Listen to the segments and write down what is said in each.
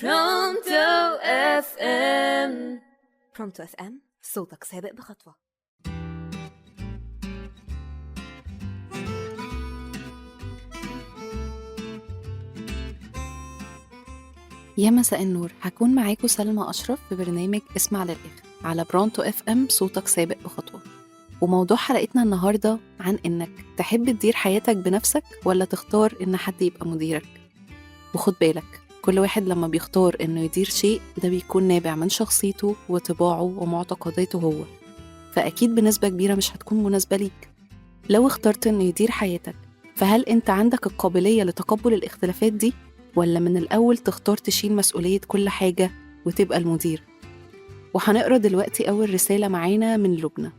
برونتو اف ام. برونتو اف ام، صوتك سابق بخطوة. يا مساء النور، هكون معاكم سلمى أشرف في برنامج اسمع للآخر على برونتو اف ام، صوتك سابق بخطوة. وموضوع حلقتنا النهاردة عن إنك تحب تدير حياتك بنفسك ولا تختار إن حد يبقى مديرك. وخد بالك، كل واحد لما بيختار إنه يدير شيء ده بيكون نابع من شخصيته وطباعه ومعتقداته هو، فأكيد بنسبة كبيرة مش هتكون مناسبة ليك. لو اخترت إنه يدير حياتك، فهل أنت عندك القابلية لتقبل الاختلافات دي؟ ولا من الأول تختار تشيل مسؤولية كل حاجة وتبقى المدير؟ وهنقرأ دلوقتي أول رسالة معانا من لبنى.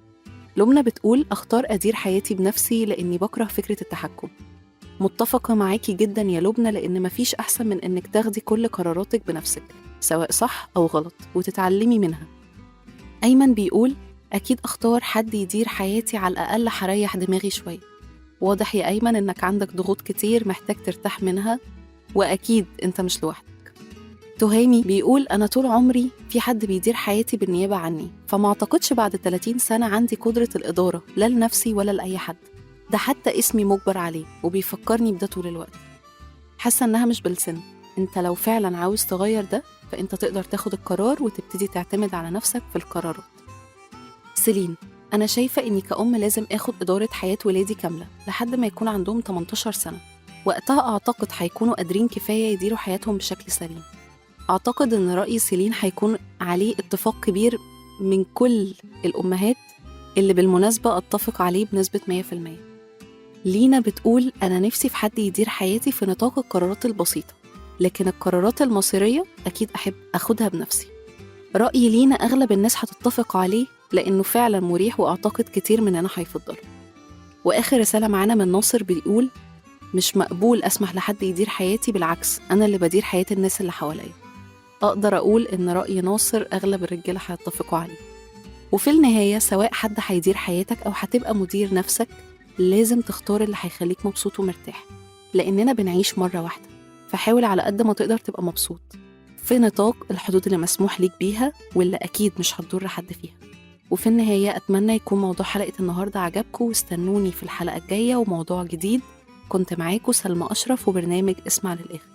لبنى بتقول: أختار أدير حياتي بنفسي لأني بكره فكرة التحكم. متفقة معاكي جدا يا لبنى، لأن مفيش أحسن من إنك تاخدي كل قراراتك بنفسك سواء صح أو غلط وتتعلمي منها. أيمن بيقول: أكيد أختار حد يدير حياتي، على الأقل هريح دماغي شوية. واضح يا أيمن إنك عندك ضغوط كتير محتاج ترتاح منها، وأكيد أنت مش لوحدك. تهامي بيقول: أنا طول عمري في حد بيدير حياتي بالنيابة عني، فما أعتقدش بعد 30 سنة عندي قدرة الإدارة لا لنفسي ولا لأي حد، ده حتى اسمي مجبر عليه وبيفكرني بده طول الوقت. حاسة إنها مش بالسن، أنت لو فعلا عاوز تغير ده فأنت تقدر تاخد القرار وتبتدي تعتمد على نفسك في القرارات. سيلين: أنا شايفة إني كأم لازم أخد إدارة حياة ولادي كاملة لحد ما يكون عندهم 18 سنة، وقتها أعتقد هيكونوا قادرين كفاية يديروا حياتهم بشكل سليم. أعتقد إن رأي سيلين هيكون عليه اتفاق كبير من كل الأمهات، اللي بالمناسبة أتفق عليه بنسبة 100%. لينا بتقول: أنا نفسي في حد يدير حياتي في نطاق القرارات البسيطة، لكن القرارات المصيرية أكيد أحب أخدها بنفسي. رأي لينا أغلب الناس هتتفق عليه لأنه فعلا مريح، وأعتقد كتير مننا هيفضله. وآخر رسالة معانا من ناصر بيقول: مش مقبول أسمح لحد يدير حياتي، بالعكس أنا اللي بدير حياة الناس اللي حواليا. أقدر أقول إن رأي ناصر أغلب الرجالة هيتفقوا عليه. وفي النهاية، سواء حد هيدير حياتك أو هتبقى مدير نفسك، لازم تختار اللي هيخليك مبسوط ومرتاح، لأننا بنعيش مرة واحدة، فحاول على قد ما تقدر تبقى مبسوط في نطاق الحدود اللي مسموح ليك بيها واللي أكيد مش هتضر حد فيها. وفي النهاية، أتمنى يكون موضوع حلقة النهاردة عجبكم، واستنوني في الحلقة الجاية وموضوع جديد. كنت معاكم سلمى أشرف وبرنامج اسمع للآخر.